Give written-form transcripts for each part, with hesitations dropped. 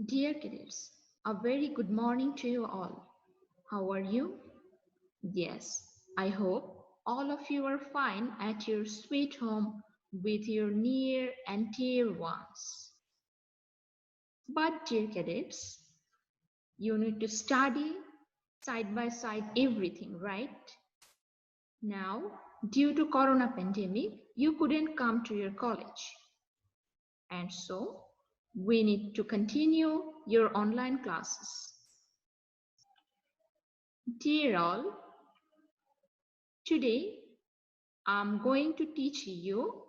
Dear kids, a very good morning to you all. How are you? Yes, I hope all of you are fine at your sweet home with your near and dear ones. But dear cadets, you need to study side by side everything, right? Now, due to corona pandemic, you couldn't come to your college. And so, we need to continue your online classes. Dear all, today I'm going to teach you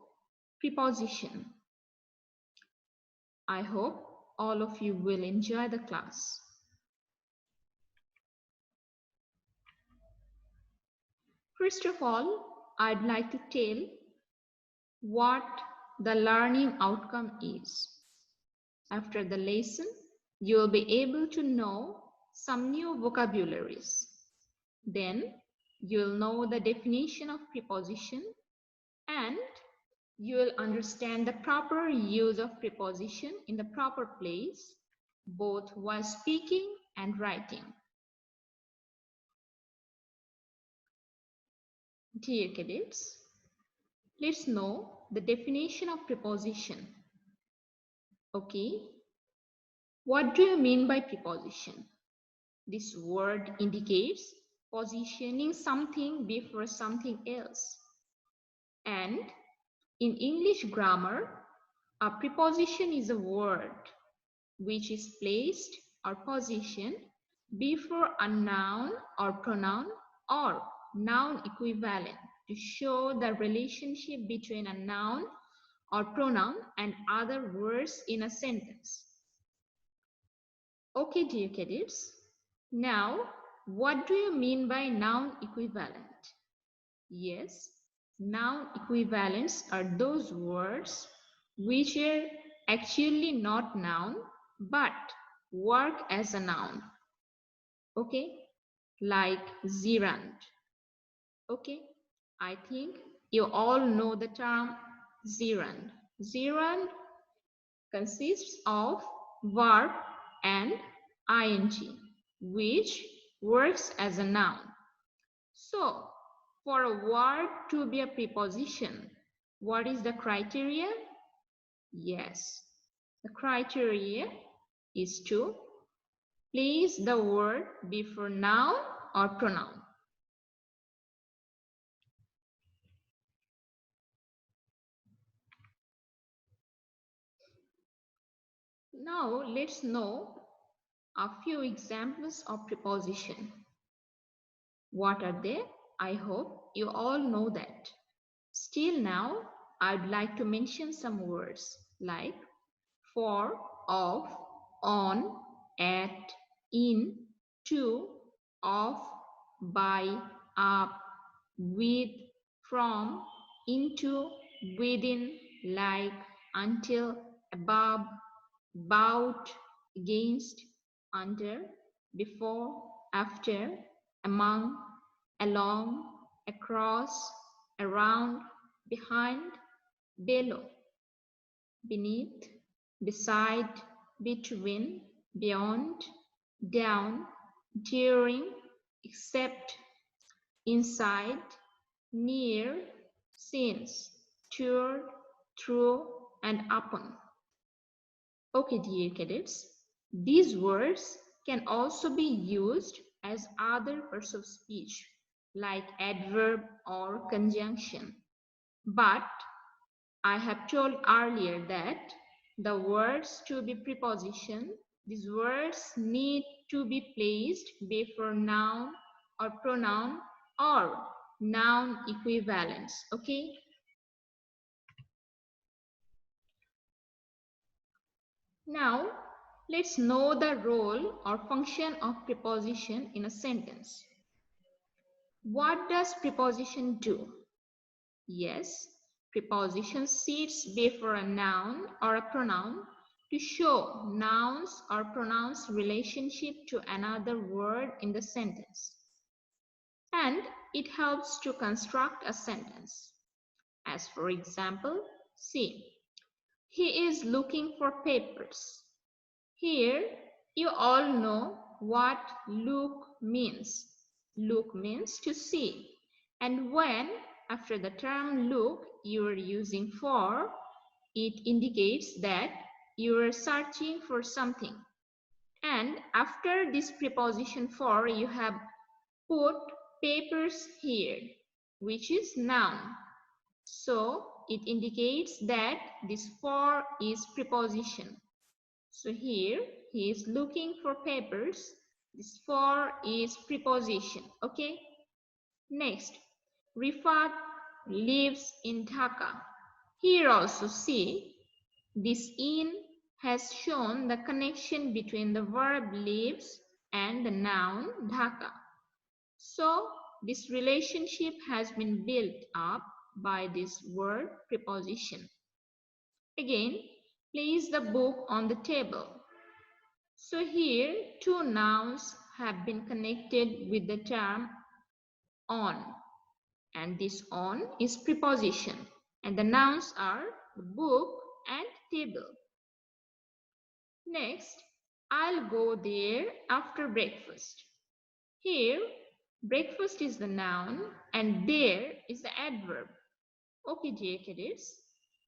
preposition. I hope all of you will enjoy the class. First of all, I'd like to tell what the learning outcome is. After the lesson, you will be able to know some new vocabularies. Then you'll know the definition of preposition and you will understand the proper use of preposition in the proper place, both while speaking and writing. Dear cadets, let's know the definition of preposition. Okay, what do you mean by preposition? This word indicates positioning something before something else. And in English grammar, a preposition is a word which is placed or positioned before a noun or pronoun or noun equivalent to show the relationship between a noun or pronoun and other words in a sentence. Okay, dear cadets. Now, what do you mean by noun equivalent? Yes, noun equivalents are those words which are actually not noun but work as a noun. Okay, like gerund. Okay, I think you all know the term gerund. Gerund consists of verb and ing, which works as a noun. So, for a word to be a preposition, what is the criteria? Yes, the criteria is to place the word before noun or pronoun. Now let's know a few examples of preposition. What are they? I hope you all know that. Still now, I'd like to mention some words like for, of, on, at, in, to, of, by, up, with, from, into, within, like, until, above, about, against, under, before, after, among, along, across, around, behind, below, beneath, beside, between, beyond, down, during, except, inside, near, since, toward, through, and upon. Okay, dear cadets, these words can also be used as other parts of speech like adverb or conjunction. But I have told earlier that the words to be preposition, these words need to be placed before noun or pronoun or noun equivalents. Okay. Now, let's know the role or function of preposition in a sentence. What does preposition do? Yes, preposition sits before a noun or a pronoun to show nouns or pronouns' relationship to another word in the sentence. And it helps to construct a sentence. As for example, see, he is looking for papers. Here, you all know what look means. Look means to see. And when, after the term look, you are using for, it indicates that you are searching for something. And after this preposition for, you have put papers here, which is noun. So it indicates that this for is preposition. So here he is looking for papers. This for is preposition. Okay. Next, Rifat lives in Dhaka. Here also see this in has shown the connection between the verb lives and the noun Dhaka. So this relationship has been built up by this word preposition. Again, place the book on the table. So here two nouns have been connected with the term on, and this on is preposition, and the nouns are the book and table. Next, I'll go there after breakfast. Here, breakfast is the noun and there is the adverb. Okay, dear cadets,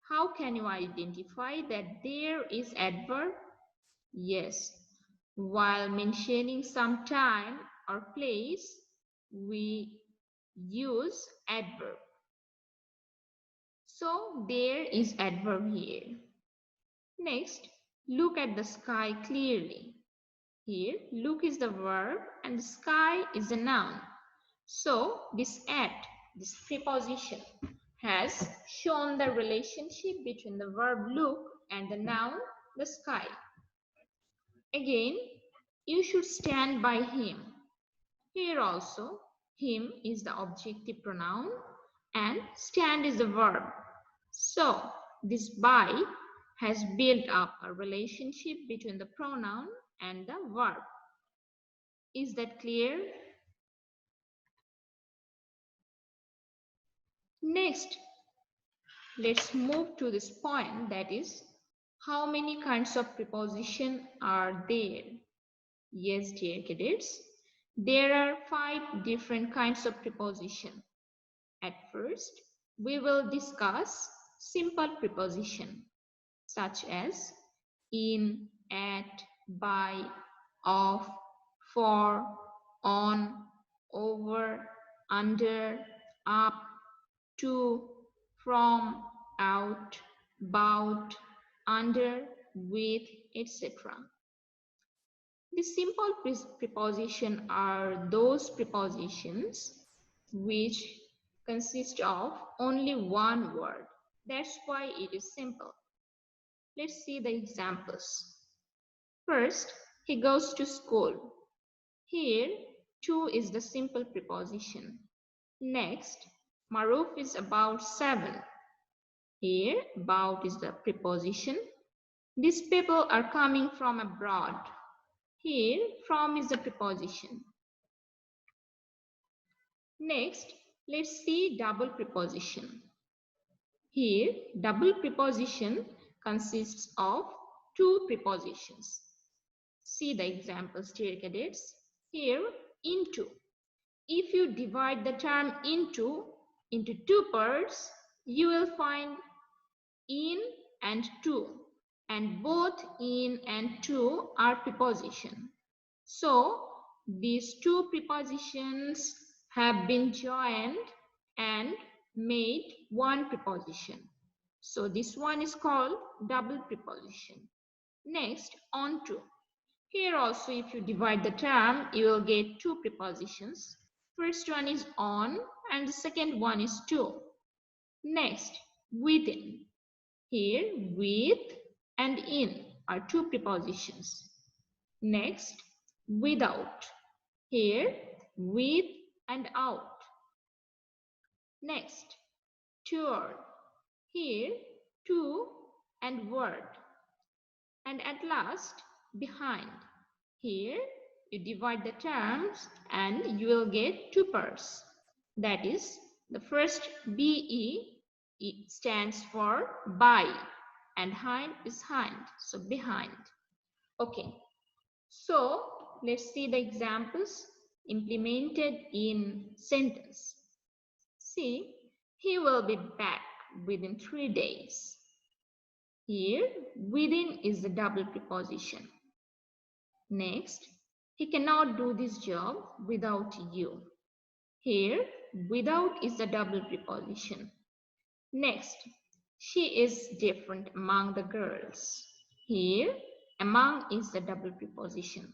how can you identify that there is adverb? Yes, while mentioning some time or place, we use adverb. So there is adverb here. Next, look at the sky clearly. Here, look is the verb and the sky is the noun. So this at, this preposition, has shown the relationship between the verb look and the noun, the sky. Again, you should stand by him. Here also, him is the objective pronoun and stand is the verb. So, this by has built up a relationship between the pronoun and the verb. Is that clear? Next, let's move to this point, that is, how many kinds of preposition are there? Yes, dear cadets, there are 5 different kinds of preposition. At first, we will discuss simple preposition such as in, at, by, of, for, on, over, under, up, to, from, out, about, under, with, etc. The simple preposition are those prepositions which consist of only one word. That's why it is simple. Let's see the examples. First, he goes to school. Here, to is the simple preposition. Next, Maruf is about 7. Here, about is the preposition. These people are coming from abroad. Here, from is the preposition. Next, let's see double preposition. Here, double preposition consists of 2 prepositions. See the examples, dear cadets. Here, into. If you divide the term into 2 parts, you will find in and to, and both in and to are preposition. So, these 2 prepositions have been joined and made one preposition. So, this one is called double preposition. Next, onto. Here also, if you divide the term, you will get 2 prepositions. First one is on and the second one is to. Next, within. Here, with and in are 2 prepositions. Next, without. Here, with and out. Next, toward. Here, to and word. And at last, behind. Here, you divide the terms and you will get 2 parts. That is, the first BE, it stands for by, and hind is hind, so behind. Okay, so let's see the examples implemented in sentence. See, he will be back within 3 days. Here, within is the double preposition. Next, he cannot do this job without you. Here, without is the double preposition. Next, she is different among the girls. Here, among is the double preposition.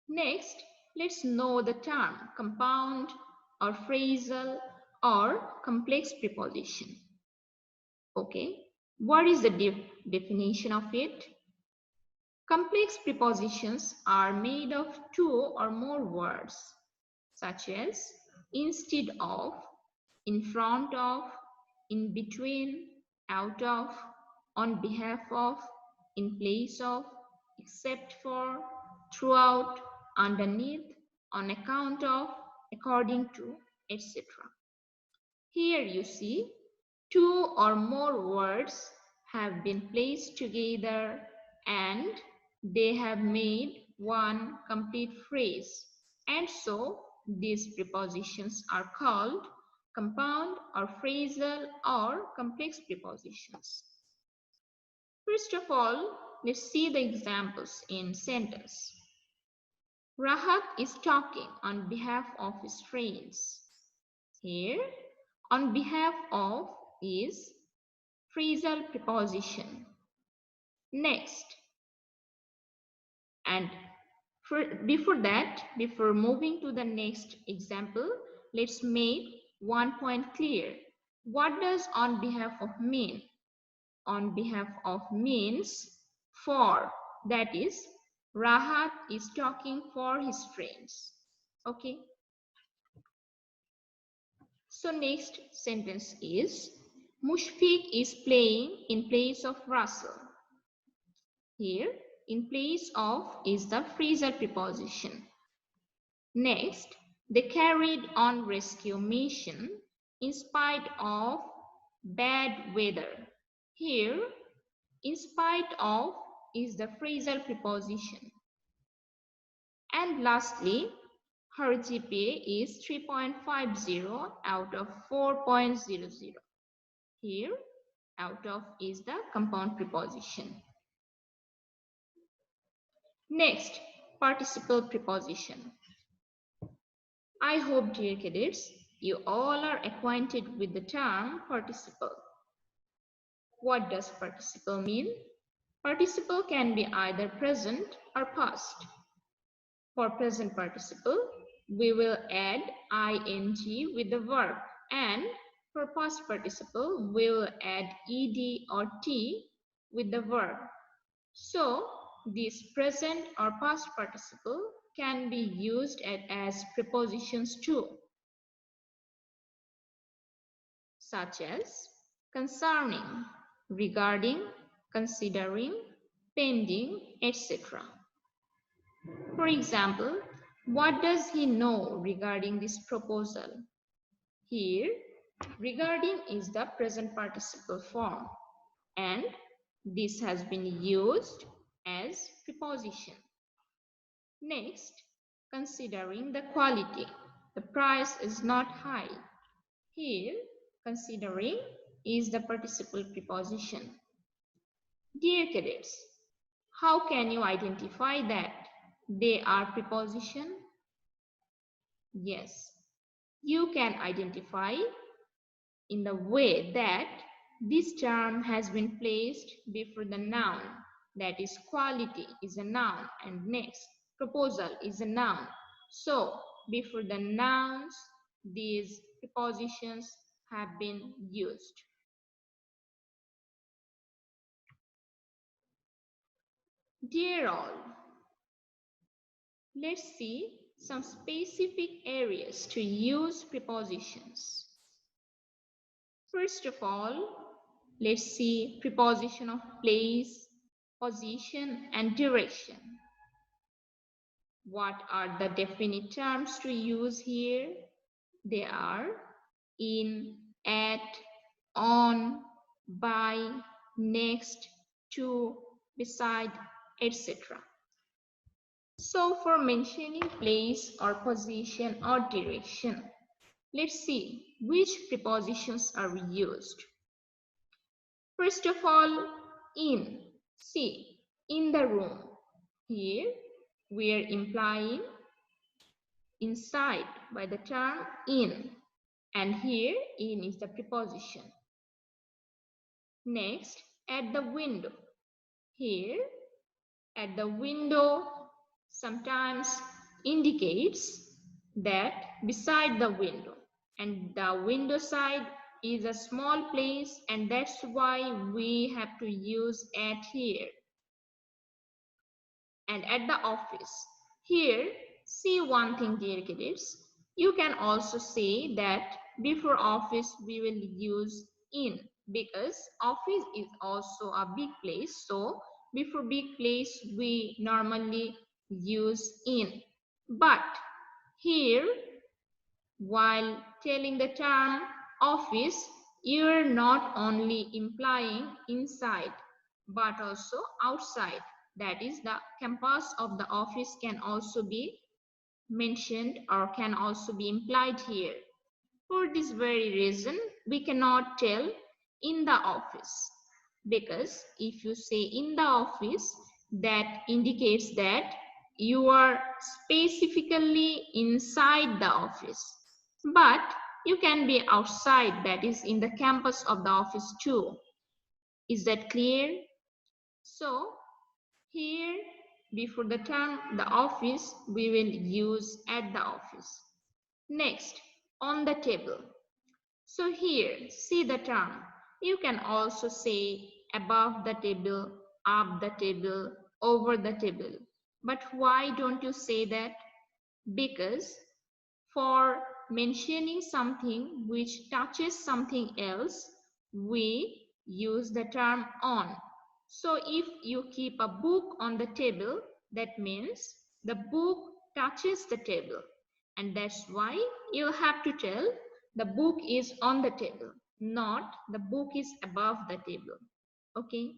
Next, let's know the term compound or phrasal or complex preposition. Okay, what is the definition of it? Complex prepositions are made of 2 or more words, such as instead of, in front of, in between, out of, on behalf of, in place of, except for, throughout, underneath, on account of, according to, etc. Here you see 2 or more words have been placed together and they have made one complete phrase, and so these prepositions are called compound or phrasal or complex prepositions. First of all, let's see the examples in sentence. Rahat is talking on behalf of his friends. Here, on behalf of is phrasal preposition. Next, and before moving to the next example, let's make one point clear. What does on behalf of mean? On behalf of means for, that is, Rahat is talking for his friends. Okay. So next sentence is Mushfiq is playing in place of Russell. Here, in place of is the phrasal preposition. Next, they carried on rescue mission in spite of bad weather. Here, in spite of is the phrasal preposition. And lastly, her GPA is 3.50 out of 4.00. Here, out of is the compound preposition. Next, participle preposition. I hope, dear cadets, you all are acquainted with the term participle. What does participle mean? Participle can be either present or past. For present participle, we will add ing with the verb, and for past participle, we will add ed or t with the verb. So, this present or past participle can be used as prepositions too, such as concerning, regarding, considering, pending, etc. For example, what does he know regarding this proposal? Here, regarding is the present participle form, and this has been used as preposition. Next, considering the quality. The price is not high. Here, considering is the participle preposition. Dear cadets, how can you identify that they are preposition? Yes, you can identify in the way that this term has been placed before the noun, that is quality is a noun, and next proposal is a noun. So before the nouns, these prepositions have been used. Dear all, let's see some specific areas to use prepositions. First of all, let's see preposition of place, position, and direction. What are the definite terms to use here? They are in, at, on, by, next, to, beside, etc. So for mentioning place or position or direction, let's see which prepositions are used. First of all, in. See, in the room. Here we are implying inside by the term in, and here in is the preposition. Next, at the window. Here at the window sometimes indicates that beside the window, and the window side is a small place, and that's why we have to use at here. And at the office. Here, see one thing, dear kids. You can also say that before office we will use in, because office is also a big place. So before big place we normally use in. But here, while telling the term office, you're not only implying inside but also outside. That is, the campus of the office can also be mentioned or can also be implied here. For this very reason, we cannot tell in the office, because if you say in the office, that indicates that you are specifically inside the office. But you can be outside, that is in the campus of the office too. Is that clear? So here, before the term the office, we will use at the office. Next, on the table. So here, see the term. You can also say above the table, up the table, over the table. But why don't you say that? Because for mentioning something which touches something else, we use the term on. So if you keep a book on the table, that means the book touches the table. And that's why you have to tell the book is on the table, not the book is above the table. Okay.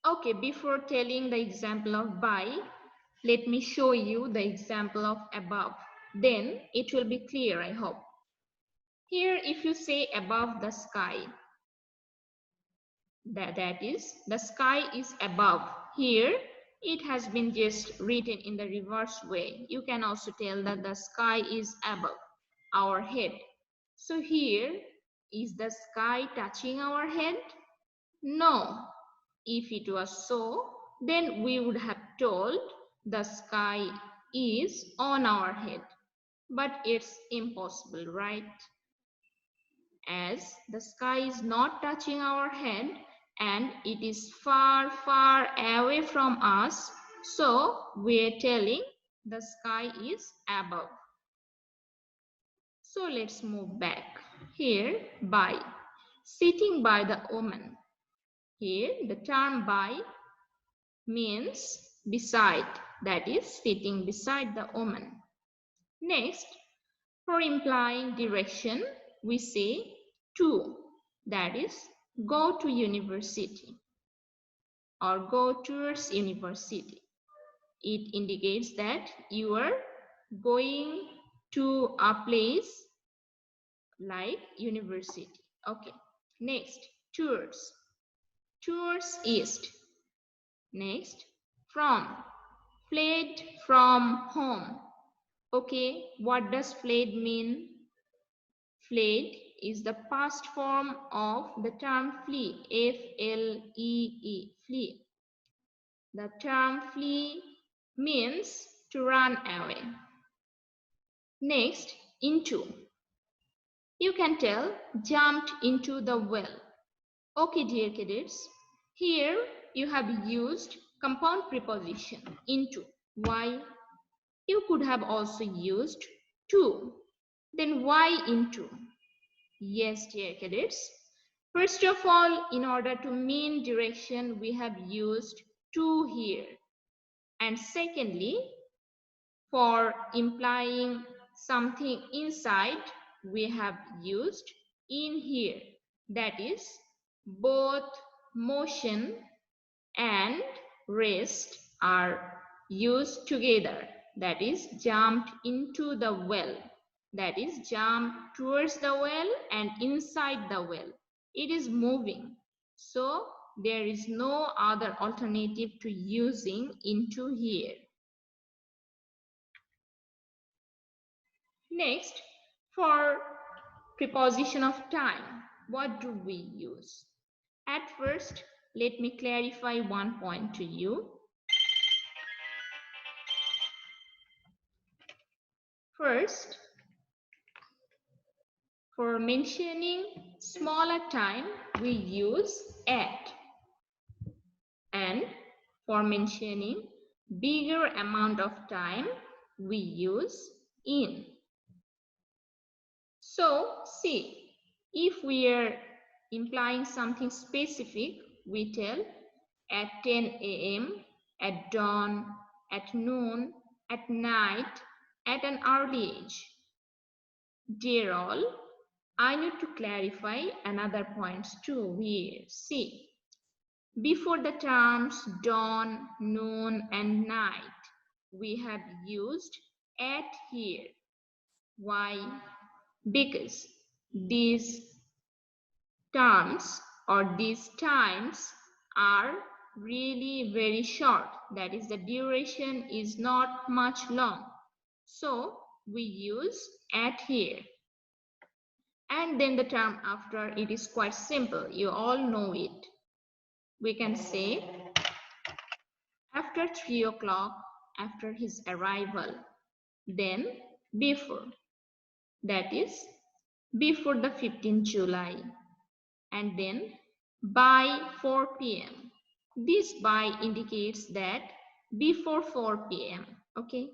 Okay, before telling the example of by, let me show you the example of above. Then it will be clear, I hope. Here, if you say above the sky, that is, the sky is above. Here, it has been just written in the reverse way. You can also tell that the sky is above our head. So here, is the sky touching our head? No. If it was so, then we would have told the sky is on our head. But it's impossible, right? As the sky is not touching our head and it is far, far away from us, so we're telling the sky is above. So let's move back. Here, by. Sitting by the woman. Here, the term by means beside, that is, sitting beside the woman. Next, for implying direction, we say to, that is, go to university or go towards university. It indicates that you are going to a place like university. Okay. Next, towards. Towards east. Next, from. Fled from home. Okay, what does fled mean? Fled is the past form of the term flee, F-L-E-E, flee. The term flee means to run away. Next, into. You can tell jumped into the well. Okay, dear kids, here you have used compound preposition into. Why? You could have also used to. Then why into? Yes, dear kids. First of all, in order to mean direction, we have used to here. And secondly, for implying something inside, we have used in here. That is, both motion and rest are used together. That is, jumped into the well. That is, jumped towards the well and inside the well. It is moving. So there is no other alternative to using into here. Next, for preposition of time, what do we use? At first, let me clarify one point to you. First, for mentioning smaller time, we use at. And for mentioning bigger amount of time, we use in. So, see, if we are implying something specific, we tell at 10 a.m., at dawn, at noon, at night, at an early age. Dear all, I need to clarify another points too here. See, before the terms dawn, noon, and night, we have used at here. Why? Because these terms or these times are really very short. That is, the duration is not much long. So we use at here. And then the term after, it is quite simple. You all know it. We can say after 3 o'clock, after his arrival. Then before. That is before the 15th July. And then by 4 p.m. This by indicates that before 4 p.m. Okay.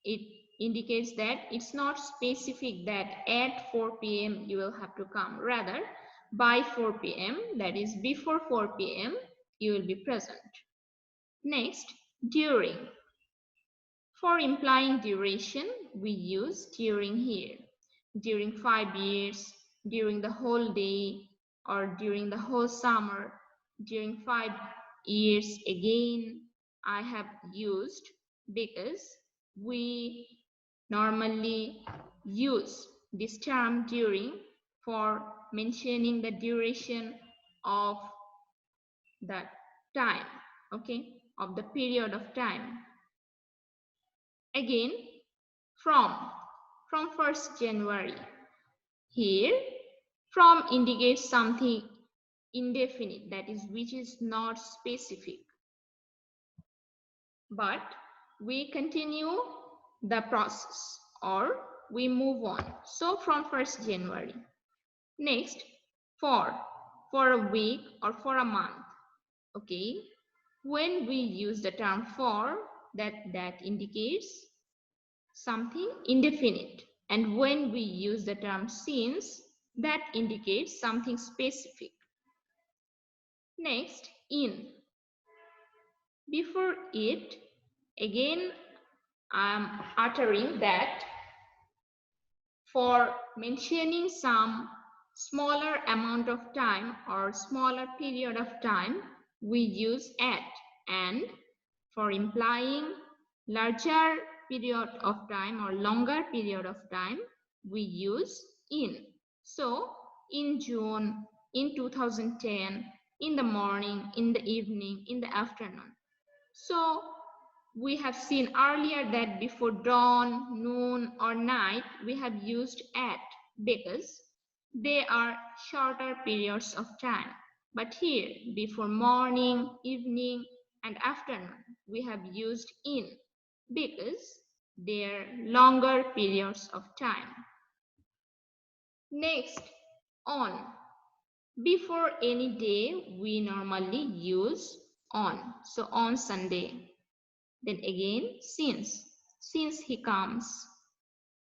It indicates that it's not specific that at 4 p.m. you will have to come. Rather, by 4 p.m., that is before 4 p.m., you will be present. Next, during. For implying duration, we use during here. During 5 years, during the whole day, or during the whole summer, during 5 years again, I have used because we normally use this term during for mentioning the duration of the time, okay, of the period of time. Again, from 1st January. Here, from indicates something indefinite, that is, which is not specific. But we continue the process or we move on. So from 1st January. Next, for a week or for a month. Okay. When we use the term for, that indicates something indefinite. And when we use the term since, that indicates something specific. Next, in. Before it, again, I am uttering that for mentioning some smaller amount of time or smaller period of time, we use at. And for implying larger period of time or longer period of time, we use in. So, in June, in 2010, in the morning, in the evening, in the afternoon. So, we have seen earlier that before dawn, noon, or night, we have used at because they are shorter periods of time. But here, before morning, evening, and afternoon, we have used in because they are longer periods of time. Next, on. Before any day, we normally use on. So, on Sunday. Then again, since he comes.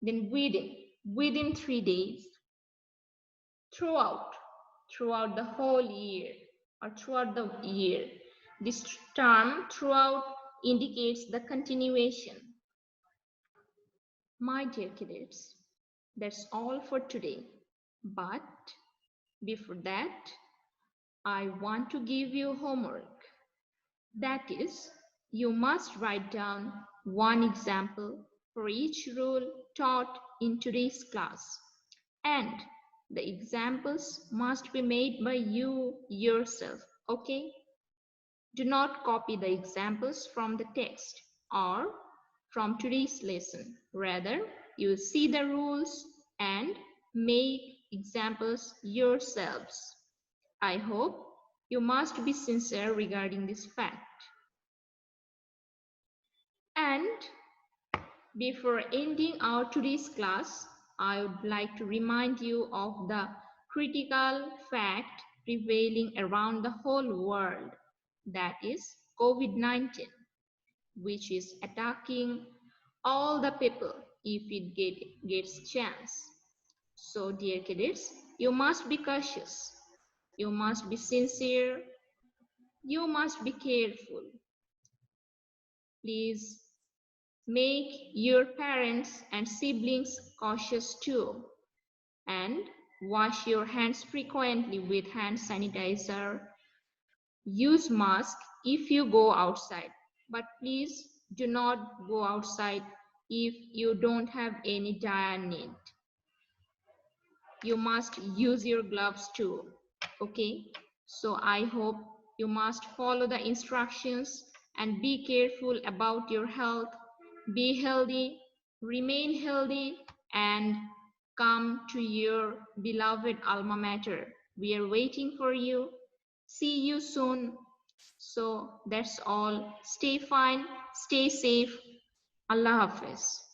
Then within 3 days. Throughout the whole year or throughout the year. This term throughout indicates the continuation. My dear cadets, that's all for today. But before that, I want to give you homework. That is, you must write down one example for each rule taught in today's class. And the examples must be made by you yourself, okay? Do not copy the examples from the text or from today's lesson. Rather, you see the rules and make examples yourselves. I hope you must be sincere regarding this fact. And before ending our today's class, I would like to remind you of the critical fact prevailing around the whole world, that is COVID-19, which is attacking all the people if it gets chance. So dear cadets, you must be cautious, you must be sincere, you must be careful. Please make your parents and siblings cautious too, and wash your hands frequently with hand sanitizer. Use mask if you go outside, but please do not go outside if you don't have any dire need. You must use your gloves too, okay? So I hope you must follow the instructions and be careful about your health. Be healthy, remain healthy, and come to your beloved alma mater. We are waiting for you. See you soon. So that's all. Stay fine, stay safe. Allah Hafiz.